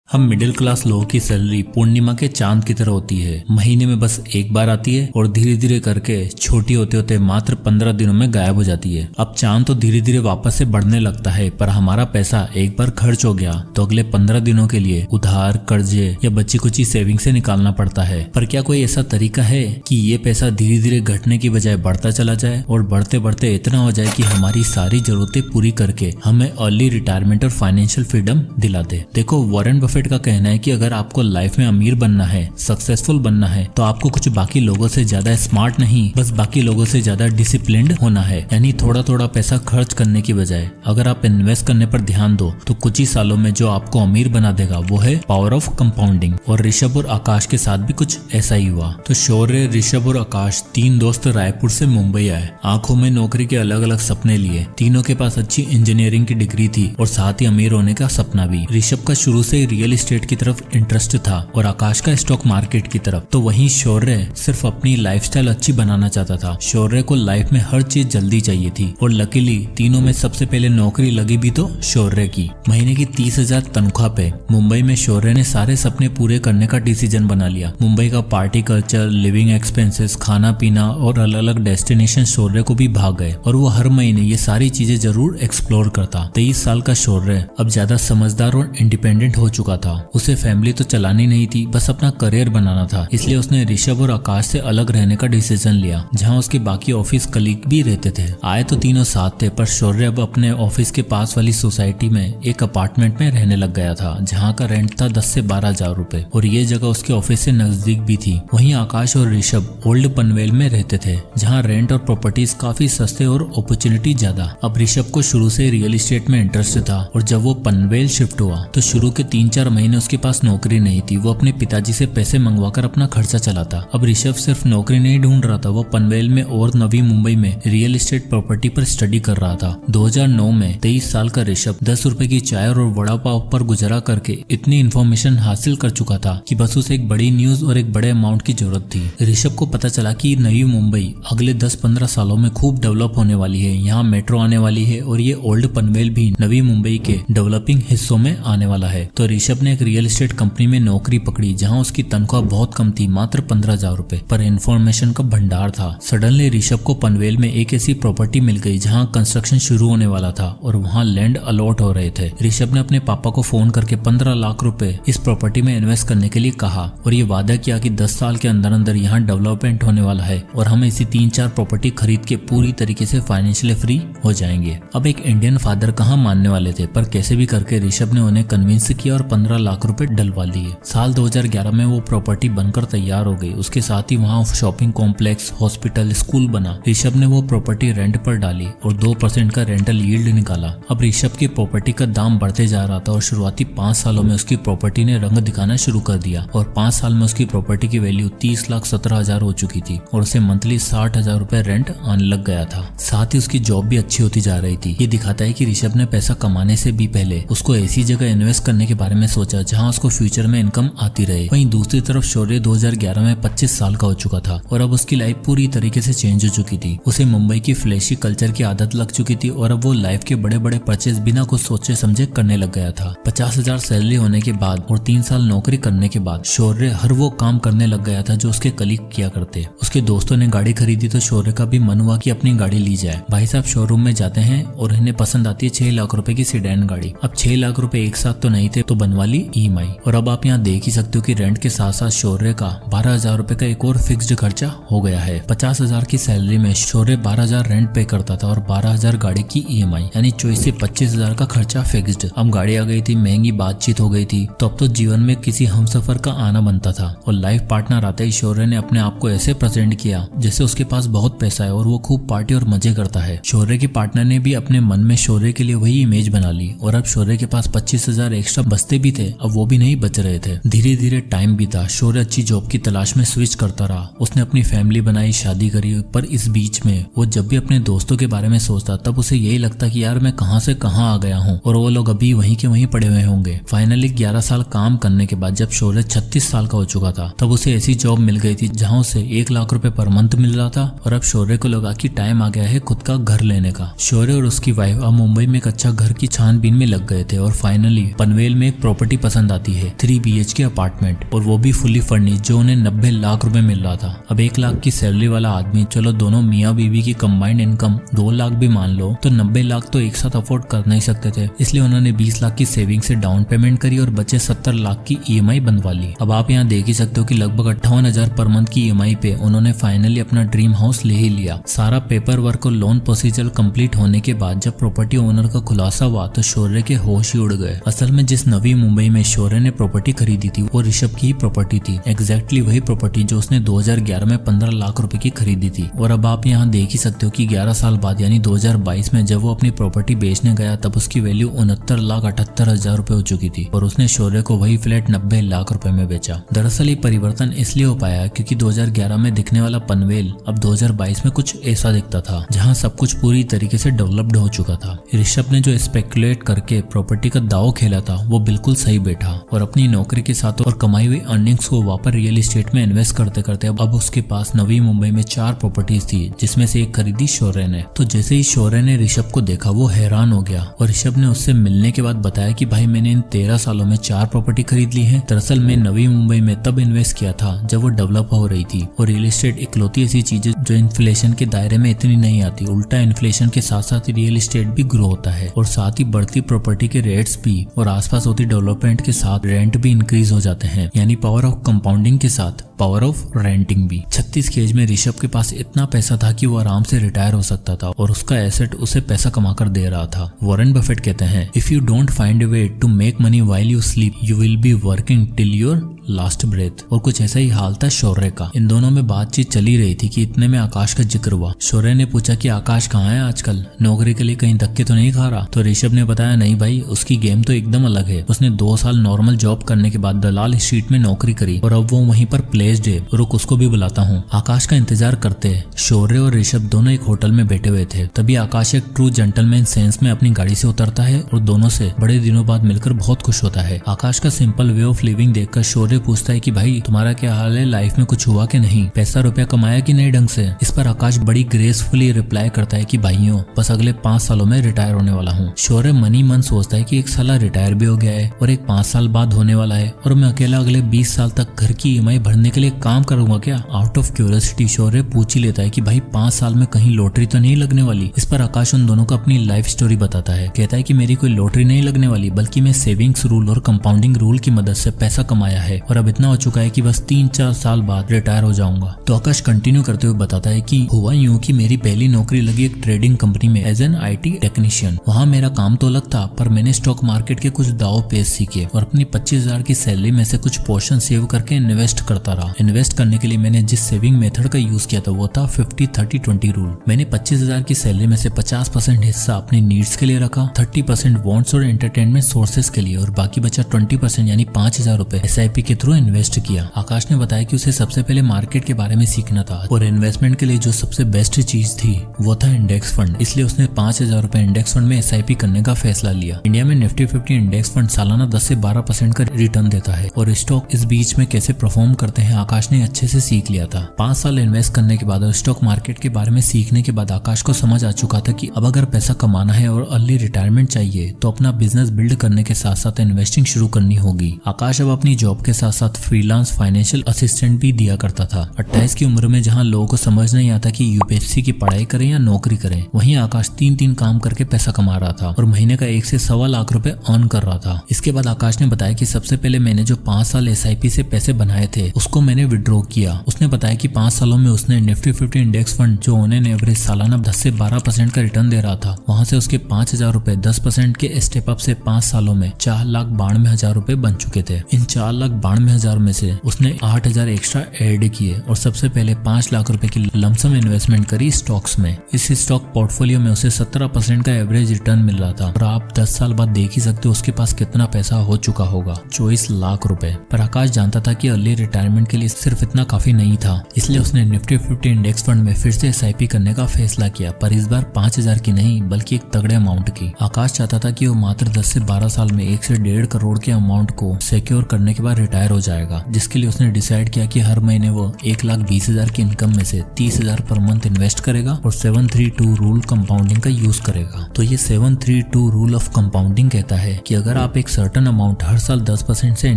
हम middle class लोगों की सैलरी पूर्णिमा के चांद की तरह होती है। महीने में बस एक बार आती है और धीरे धीरे करके छोटी होते होते मात्र 15 दिनों में गायब हो जाती है। अब चांद तो धीरे धीरे वापस से बढ़ने लगता है, पर हमारा पैसा एक बार खर्च हो गया तो अगले 15 दिनों के लिए उधार, कर्जे या बची कुची सेविंग से निकालना पड़ता है। पर क्या कोई ऐसा तरीका है कि ये पैसा धीरे धीरे घटने की बजाय बढ़ता चला जाए और बढ़ते बढ़ते इतना हो जाए कि हमारी सारी जरूरतें पूरी करके हमें अर्ली रिटायरमेंट और फाइनेंशियल फ्रीडम दिला दे। देखो, वॉरेन बफेट का कहना है कि अगर आपको लाइफ में अमीर बनना है, सक्सेसफुल बनना है, तो आपको कुछ बाकी लोगों से ज्यादा स्मार्ट नहीं, बस बाकी लोगों से ज्यादा डिसिप्लिन्ड होना है। यानी थोड़ा थोड़ा पैसा खर्च करने की बजाय अगर आप इन्वेस्ट करने पर ध्यान दो तो कुछ ही सालों में जो आपको अमीर बना देगा वो है पावर ऑफ कंपाउंडिंग। और ऋषभ और आकाश के साथ भी कुछ ऐसा ही हुआ। तो शौर्य, ऋषभ और आकाश तीन दोस्त रायपुर से मुंबई आए। आंखों में नौकरी के अलग अलग सपने लिए। तीनों के पास अच्छी इंजीनियरिंग की डिग्री थी और साथ ही अमीर होने का सपना भी। ऋषभ का शुरू से रियल एस्टेट की तरफ इंटरेस्ट था और आकाश का स्टॉक मार्केट की तरफ। तो वहीं शौर्य सिर्फ अपनी लाइफस्टाइल अच्छी बनाना चाहता था। शौर्य को लाइफ में हर चीज जल्दी चाहिए थी और लकीली तीनों में सबसे पहले नौकरी लगी भी तो शौर्य की। महीने की 30,000 तनख्वाह पे मुंबई में शौर्य ने सारे सपने पूरे करने का डिसीजन बना लिया। मुंबई का पार्टी कल्चर, लिविंग एक्सपेंसेस, खाना पीना और अलग अलग डेस्टिनेशन शौर्य को भी भाग गए और वो हर महीने ये सारी चीजें जरूर एक्सप्लोर करता। 23 साल का शौर्य अब ज्यादा समझदार और इंडिपेंडेंट हो चुका था। उसे फैमिली तो चलानी नहीं थी, बस अपना करियर बनाना था। इसलिए उसने ऋषभ और आकाश से अलग रहने का डिसीजन लिया, जहां उसके बाकी ऑफिस कलीग भी रहते थे। आए तो तीनों साथ थे, पर शौर्य अब अपने ऑफिस के पास वाली सोसाइटी में एक अपार्टमेंट में रहने लग गया था, जहां का रेंट था 10 से 12 हजार रुपए और ये जगह उसके ऑफिस से नजदीक भी थी। वहीं आकाश और ऋषभ ओल्ड पनवेल में रहते थे, जहाँ रेंट और प्रॉपर्टीज काफी सस्ते और अपॉर्चुनिटी ज्यादा। अब ऋषभ को शुरू से रियल एस्टेट में इंटरेस्ट था और जब वो पनवेल शिफ्ट हुआ तो शुरू के 3-4 महीने उसके पास नौकरी नहीं थी। वो अपने पिताजी से पैसे मंगवाकर अपना खर्चा चलाता। अब ऋषभ सिर्फ नौकरी नहीं ढूंढ रहा था, वो पनवेल में और नवी मुंबई में रियल एस्टेट प्रॉपर्टी पर स्टडी कर रहा था। 2009 में 23 साल का ऋषभ 10 रुपए की चाय और वड़ा पाव पर गुजारा करके इतनी इन्फॉर्मेशन हासिल कर चुका था कि बस उसे एक बड़ी न्यूज और एक बड़े अमाउंट की जरूरत थी। ऋषभ को पता चला कि नई मुंबई अगले 10-15 सालों में खूब डेवलप होने वाली है। यहाँ मेट्रो आने वाली है और ये ओल्ड पनवेल भी नवी मुंबई के डेवलपिंग हिस्सों में आने वाला है। तो ऋषभ ने एक रियल एस्टेट कंपनी में नौकरी पकड़ी, जहां उसकी तनख्वाह बहुत कम थी, मात्र 15,000 रुपए, पर इन्फॉर्मेशन का भंडार था। सडनली ऋषभ को पनवेल में एक ऐसी प्रॉपर्टी मिल गई जहां कंस्ट्रक्शन शुरू होने वाला था और वहां लैंड अलॉट हो रहे थे। ऋषभ ने अपने पापा को फोन करके 15 लाख रुपए इस प्रॉपर्टी में इन्वेस्ट करने के लिए कहा और ये वादा किया कि 10 साल के अंदर अंदर यहाँ डेवलपमेंट होने वाला है और हम इसी 3-4 प्रॉपर्टी खरीद के पूरी तरीके से फाइनेंशियली फ्री हो जाएंगे। अब एक इंडियन फादर कहाँ मानने वाले थे, पर कैसे भी करके ऋषभ ने उन्हें कन्विंस किया और 15 लाख रुपए डलवा लिए। साल 2011 में वो प्रॉपर्टी बनकर तैयार हो गई। उसके साथ ही वहाँ शॉपिंग कॉम्प्लेक्स, हॉस्पिटल, स्कूल बना। ऋषभ ने वो प्रॉपर्टी रेंट पर डाली और 2% का रेंटल यील्ड निकाला। अब ऋषभ की प्रॉपर्टी का दाम बढ़ते जा रहा था और शुरुआती 5 सालों में उसकी प्रॉपर्टी ने रंग दिखाना शुरू कर दिया और 5 साल में उसकी प्रॉपर्टी की वैल्यू 30,17,000 हो चुकी थी और उसे मंथली 60,000 रुपए रेंट आने लग गया था। साथ ही उसकी जॉब भी अच्छी होती जा रही थी। ये दिखाता है कि ऋषभ ने पैसा कमाने से भी पहले उसको ऐसी जगह इन्वेस्ट करने के बारे में सोचा जहां उसको फ्यूचर में इनकम आती रहे। वहीं दूसरी तरफ शौर्य 2011 में 25 साल का हो चुका था और अब उसकी लाइफ पूरी तरीके से चेंज हो चुकी थी। उसे मुंबई की फ्लैशी कल्चर की आदत लग चुकी थी और अब वो लाइफ के बड़े बड़े परचेज बिना कुछ सोचे समझे करने लग गया था। 50,000 सैलरी होने के बाद और 3 साल नौकरी करने के बाद शौर्य हर वो काम करने लग गया था जो उसके कलीग किया करते। उसके दोस्तों ने गाड़ी खरीदी तो शौर्य का भी मन हुआ कि अपनी गाड़ी ली जाए। भाई साहब शोरूम में जाते हैं और इन्हें पसंद आती है 6 लाख रुपए की सेडान गाड़ी। अब 6 लाख रुपए एक साथ तो नहीं थे, तो बनवा ली EMI। और अब आप यहाँ देख ही सकते हो कि रेंट के साथ साथ शौर्य का 12,000 रुपए का एक और फिक्स्ड खर्चा हो गया है। 50,000 की सैलरी में शौर्य 12,000 रेंट पे करता था और 12,000 गाड़ी की EMI, यानी 24 से 25,000 का खर्चा फिक्स्ड। अब गाड़ी आ गई थी, महंगी बातचीत हो गई थी, तो अब तो जीवन में किसी हमसफर का आना बनता था। और लाइफ पार्टनर आते ही शौर्य ने अपने आप को ऐसे प्रेजेंट किया जैसे उसके पास बहुत पैसा है और वो खूब पार्टी और मजे करता है। शौर्य के पार्टनर ने भी अपने मन में शौर्य के लिए वही इमेज बना ली और अब शौर्य के पास 25,000 एक्स्ट्रा बचते भी थे, अब वो भी नहीं बच रहे थे। धीरे धीरे टाइम बीता। शौर्य अच्छी जॉब की तलाश में स्विच करता रहा। उसने अपनी फैमिली बनाई, शादी करी, पर इस बीच में वो जब भी अपने दोस्तों के बारे में सोचता तब उसे यही लगता कि यार मैं कहां से कहां आ गया हूं और वो लोग अभी वहीं के वहीं पड़े हुए होंगे। फाइनली 11 साल काम करने के बाद जब शौर्य 36 साल का हो चुका था तब उसे ऐसी जॉब मिल गई थी जहां उसे 1 लाख रुपए पर मंथ मिल रहा था और अब शौर्य को लगा कि टाइम आ गया है खुद का घर लेने का। शौर्य और उसकी वाइफ अब मुंबई में एक अच्छा घर की छानबीन में लग गए थे और फाइनली पनवेल में एक प्रॉपर्टी पसंद आती है, 3 BHK अपार्टमेंट, और वो भी फुली फर्निश्ड, जो उन्हें 90 लाख रुपए मिल रहा था। अब 1 लाख की सैलरी वाला आदमी, चलो दोनों मियाँ बीवी की कंबाइंड इनकम 2 लाख भी मान लो, तो 90 लाख तो एक साथ अफोर्ड कर नहीं सकते थे। इसलिए उन्होंने 20 लाख की सेविंग से डाउन पेमेंट करी और बचे 70 लाख की EMI बनवा ली। अब आप यहाँ देख ही सकते हो कि लगभग 58,000 पर मंथ की EMI पे उन्होंने फाइनली अपना ड्रीम हाउस ले ही लिया। सारा पेपर वर्क और लोन प्रोसीजर कंप्लीट होने के बाद जब प्रॉपर्टी ओनर का खुलासा हुआ तो शौर्य के होश ही उड़ गए। असल में जिस नवी मुंबई में शौर्य ने प्रॉपर्टी खरीदी थी वो ऋषभ की ही प्रॉपर्टी थी, एग्जैक्टली वही प्रॉपर्टी जो उसने 2011 में 15 लाख रुपए की खरीदी थी। और अब आप यहाँ देख ही सकते हो कि 11 साल बाद यानी 2022 में जब वो अपनी प्रॉपर्टी बेचने गया तब उसकी वैल्यू 69,78,000 रुपए हो चुकी थी और उसने शौर्य को वही फ्लैट 90 लाख रुपए में बेचा। दरअसल ये परिवर्तन इसलिए हो पाया क्योंकि 2011 में दिखने वाला पनवेल अब 2022 में कुछ ऐसा दिखता था, जहाँ सब कुछ पूरी तरीके से डेवलप्ड हो चुका था। ऋषभ ने जो स्पेकुलेट करके प्रॉपर्टी का दाव खेला था वो बिल्कुल सही बैठा और अपनी नौकरी के साथ और कमाई हुई अर्निंग्स को वापस रियल एस्टेट में इन्वेस्ट करते करते अब उसके पास नवी मुंबई में 4 प्रॉपर्टीज थी, जिसमें से एक खरीदी शौर्य ने। तो जैसे ही शौर्य ने ऋषभ को देखा वो हैरान हो गया और ऋषभ ने उससे मिलने के बाद बताया कि भाई मैंने इन 13 सालों में 4 प्रॉपर्टी खरीद ली है। दरअसल मैं नवी मुंबई में तब इन्वेस्ट किया था जब वो डेवलप हो रही थी और रियल एस्टेट इकलौती ऐसी चीज है जो इन्फ्लेशन के दायरे में इतनी नहीं आती। उल्टा इन्फ्लेशन के साथ साथ रियल एस्टेट भी ग्रो होता है और साथ ही बढ़ती प्रॉपर्टी के रेट्स भी और आसपास होती डेवलपमेंट के साथ रेंट भी इंक्रीज हो जाते हैं, यानी पावर ऑफ कंपाउंडिंग के साथ पावर ऑफ रेंटिंग भी। 36 की एज में ऋषभ के पास इतना पैसा था कि वो आराम से रिटायर हो सकता था और उसका एसेट उसे पैसा कमाकर दे रहा था। वॉरेन बफेट कहते हैं, if you don't find a way to make money while you sleep you will be working till your last breath. और कुछ ऐसा ही हाल था शौर्य का। इन दोनों में बातचीत चली रही थी कि इतने में आकाश का जिक्र हुआ। शौर्य ने पूछा कि आकाश कहाँ है आजकल, नौकरी के लिए कहीं धक्के तो नहीं खा रहा? तो ऋषभ ने बताया, नहीं भाई, उसकी गेम तो एकदम अलग है। उसने 2 साल नॉर्मल जॉब करने के बाद दलाल स्ट्रीट में नौकरी करी और अब वो वहीं पर प्लेस्ड है। रुक, उसको भी बुलाता हूँ। आकाश का इंतजार करते हैं। शौर्य और ऋषभ दोनों एक होटल में बैठे हुए थे। तभी आकाश एक ट्रू जेंटलमैन सेंस में अपनी गाड़ी से उतरता है और दोनों से बड़े दिनों बाद मिलकर बहुत खुश होता है। आकाश का सिंपल वे ऑफ लिविंग देखकर शौर्य पूछता है कि भाई तुम्हारा क्या हाल है, लाइफ में कुछ हुआ कि नहीं, पैसा रुपया कमाया कि नहीं ढंग से? इस पर आकाश बड़ी ग्रेसफुली रिप्लाई करता है कि भाइयों बस अगले 5 सालों में रिटायर होने वाला हूँ। शौर्य मन ही मन सोचता है कि एक साला रिटायर भी हो गया है और एक 5 साल बाद होने वाला है और मैं अकेला अगले 20 साल तक घर की EMI भरने के लिए काम करूंगा क्या? आउट ऑफ क्यूरियोसिटी शौर्य पूछ ही लेता है कि भाई 5 साल में कहीं लॉटरी तो नहीं लगने वाली? इस पर आकाश उन दोनों को अपनी लाइफ स्टोरी बताता है। कहता है कि मेरी कोई लॉटरी नहीं लगने वाली, बल्कि मैं सेविंग्स रूल और कंपाउंडिंग रूल की मदद से पैसा कमाया है और अब इतना हो चुका है कि बस 3-4 साल बाद रिटायर हो जाऊंगा। तो आकाश कंटिन्यू करते हुए बताता है कि हुआ यूं कि मेरी पहली नौकरी लगी एक ट्रेडिंग कंपनी में एज एन IT टेक्नीशियन। वहाँ मेरा काम तो अलग था, पर मैंने स्टॉक मार्केट के कुछ दाव पेच सीखे और अपनी 25,000 की सैलरी में से कुछ पोर्शन सेव करके इन्वेस्ट करता रहा। इन्वेस्ट करने के लिए मैंने जिस सेविंग मेथड का यूज किया था वो था 50-30-20 रूल। मैंने 25,000 की सैलरी में से 50% हिस्सा अपनी नीड्स के लिए रखा, 30% वॉन्ट्स और एंटरटेनमेंट सोर्सेज के लिए और बाकी बचा 20% यानी 5,000 रुपए SIP के थ्रू इन्वेस्ट किया। आकाश ने बताया कि उसे सबसे पहले मार्केट के बारे में सीखना था और इन्वेस्टमेंट के लिए जो सबसे बेस्ट चीज थी वो था इंडेक्स फंड। इसलिए उसने 5,000 रुपए इंडेक्स फंड में SIP करने का फैसला लिया। इंडिया में निफ्टी 50 इंडेक्स फंड सालाना 10 से 12% का रिटर्न देता है और स्टॉक इस बीच में कैसे परफॉर्म करते हैं आकाश ने अच्छे से सीख लिया था। 5 साल इन्वेस्ट करने के बाद और स्टॉक मार्केट के बारे में सीखने के बाद आकाश को समझ आ चुका था कि अब अगर पैसा कमाना है और अर्ली रिटायरमेंट चाहिए तो अपना बिजनेस बिल्ड करने के साथ साथ इन्वेस्टिंग शुरू करनी होगी। आकाश अब अपनी जॉब के साथ साथ फ्रीलांस फाइनेंशियल असिस्टेंट भी दिया करता था। 28 की उम्र में जहां लोगों को समझ नहीं आता कि UPSC की पढ़ाई करें या नौकरी करें, वहीं आकाश 3 काम करके पैसा कमा रहा था और महीने का 1 से सवा लाख रुपए अर्न कर रहा था। इसके बाद आकाश ने बताया कि सबसे पहले मैंने जो 5 साल SIP से पैसे बनाए थे उसको मैंने विड्रॉ किया। उसने बताया कि 5 सालों में उसने निफ्टी 50 इंडेक्स फंड जो उन्हें एवरेज सालाना 10 से 12% का रिटर्न दे रहा था, वहां से उसके 5,000 रुपए 10% के स्टेप अप से 5 सालों में 4,92,000 रुपए बन चुके थे। इन 4,92,000 में से उसने 8,000 एक्स्ट्रा ऐड किए और सबसे पहले 5 लाख रुपए की लमसम इन्वेस्टमेंट करी स्टॉक्स में। इस स्टॉक पोर्टफोलियो में उसे 17% का एवरेज रिटर्न मिल रहा था और आप 10 साल बाद देख ही सकते हो उसके पास कितना पैसा हो चुका होगा, 24 लाख रुपए। पर आकाश जानता था कि अर्ली रिटायरमेंट के लिए सिर्फ इतना काफी नहीं था, इसलिए उसने निफ्टी 50 इंडेक्स फंड में फिर से SIP करने का फैसला किया, पर इस बार 5,000 की नहीं बल्कि एक तगड़े अमाउंट की। आकाश चाहता था कि वो मात्र 10 से 12 साल में 1 से 1.5 करोड़ के अमाउंट को सिक्योर करने के बाद रिटायर हो जाएगा, जिसके लिए उसने डिसाइड किया कि हर महीने वो 1,20,000 की इनकम में से 30,000 पर मंथ इन्वेस्ट करेगा और 732 रूल कंपाउंडिंग का यूज करेगा। तो ये 732 रूल ऑफ कंपाउंडिंग कहता है कि अगर आप एक सर्टेन अमाउंट हर साल 10% से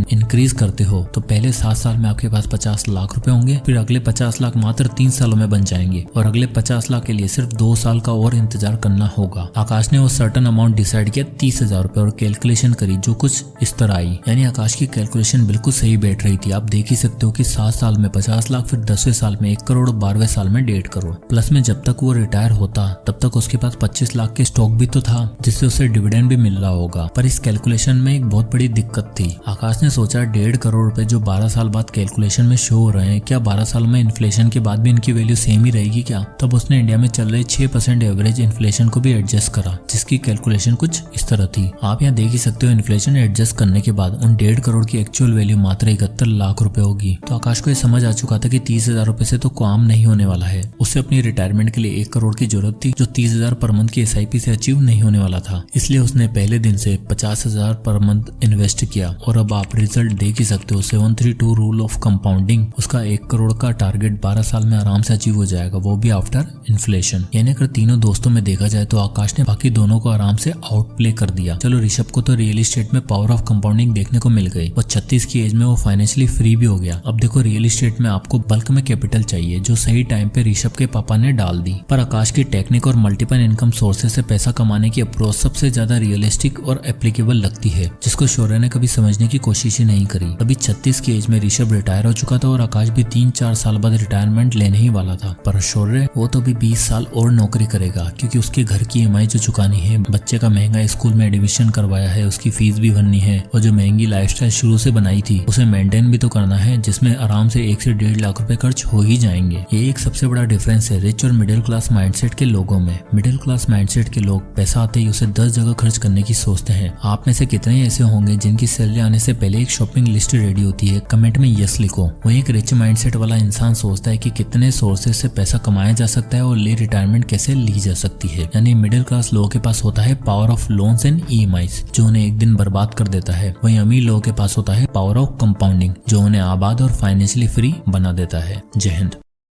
इंक्रीज करते हो तो पहले 7 साल में आपके पास 50 लाख रुपए होंगे, फिर अगले 50 लाख मात्र 3 सालों में बन जाएंगे और अगले 50 लाख के लिए सिर्फ 2 साल का और इंतजार करना होगा। आकाश ने वो सर्टेन अमाउंट डिसाइड किया 30,000 रुपए और कैलकुलेशन करी जो कुछ इस तरह आई। यानी आकाश की कैलकुलेशन बिल्कुल सही बैठ रही थी। आप देख ही सकते हो कि 7 साल में 50 लाख, फिर 10वें साल में 1 करोड़ और 12वें साल में 1.5 करोड़। प्लस में जब तक वो रिटायर होता तब तक उसके पास 25 लाख के स्टॉक भी तो था जिससे उसे डिविडेंड भी मिल रहा होगा। पर इस कैलकुलेशन में एक बहुत बड़ी दिक्कत थी। आकाश ने सोचा 1.5 करोड़ रुपए जो 12 साल बाद कैलकुलेशन में शो हो रहे हैं, क्या 12 साल में इन्फ्लेशन के बाद भी इनकी वैल्यू सेम ही रहेगी क्या? तब उसने इंडिया में चल रहे 6% एवरेज इन्फ्लेशन को भी एडजस्ट करा जिसकी कैलकुलेशन कुछ इस तरह थी। आप यहाँ देख ही सकते हो इन्फ्लेशन एडजस्ट करने के बाद उन 1.5 करोड़ की एक्चुअल वैल्यू मात्र 71 लाख रुपए होगी। तो आकाश को ये समझ आ चुका था कि 30,000 रुपए से तो काम नहीं होने वाला है। उससे अपनी रिटायरमेंट के लिए 1 करोड़ की जरूरत थी जो 30,000 पर मंथ की SIP से अचीव नहीं होने वाला था। इसलिए उसने पहले दिन से 50,000 पर मंथ इन्वेस्ट किया और अब आप रिजल्ट देख ही सकते हो। 732 रूल ऑफ कंपाउंडिंग, उसका 1 करोड़ का टारगेट 12 साल में आराम से अचीव हो जाएगा, वो भी आफ्टर इन्फ्लेशन। यानी अगर तीनों दोस्तों में देखा जाए तो आकाश ने बाकी दोनों को आराम से आउट प्ले कर दिया। चलो ऋषभ को तो रियल एस्टेट में पावर ऑफ कंपाउंडिंग देखने को मिल गई और 36 की एज में वो फाइनेंशियली फ्री भी हो गया। अब देखो रियल एस्टेट में आपको बल्क में कैपिटल चाहिए जो सही टाइम पे ऋषभ के पापा ने डाल दी। पर आकाश की टेक्निक और मल्टीपल इनकम सोर्सेज से पैसा कमाने की अप्रोच सबसे ज्यादा रियलिस्टिक और एप्लीकेबल लगती है, जिसको शौर्य ने कभी समझने की कोशिश ही नहीं करी। अभी 36 की एज में ऋषभ रिटायर हो चुका था और आकाश भी 3-4 साल बाद रिटायरमेंट लेने ही वाला था। पर शौर्य वो तो भी 20 साल और नौकरी करेगा क्योंकि उसके घर की EMI जो चुकानी है, बच्चे का महंगा स्कूल में एडमिशन करवाया है, उसकी फीस भी भरनी है और जो महंगी लाइफस्टाइल शुरू से बनाई थी उसे मेंटेन भी तो करना है, जिसमें आराम से 1 से 1.5 लाख रुपए खर्च हो ही जाएंगे। ये एक सबसे बड़ा डिफरेंस है रिच और मिडिल क्लास माइंडसेट के लोगों में। मिडिल क्लास माइंडसेट के लोग पैसा आते ही उसे 10 जगह खर्च करने की सोचते हैं। आप में से कितने ऐसे होंगे जिनकी सैलरी आने से पहले एक शॉपिंग लिस्ट रेडी होती है? कमेंट में यस लिखो। वही एक रिच माइंडसेट वाला इंसान सोचता है कि कितने सोर्सेज से पैसा कमाया जा सकता है और ले रिटायरमेंट कैसे ली जा सकती है। यानी मिडिल क्लास लोगों के पास होता है power of loans and EMIs जो उन्हें एक दिन बर्बाद कर देता है। वहीं अमीर लोगों के पास होता है पावर ऑफ कंपाउंडिंग जो उन्हें आबाद और फाइनेंशियली फ्री बना देता है। जय हिंद।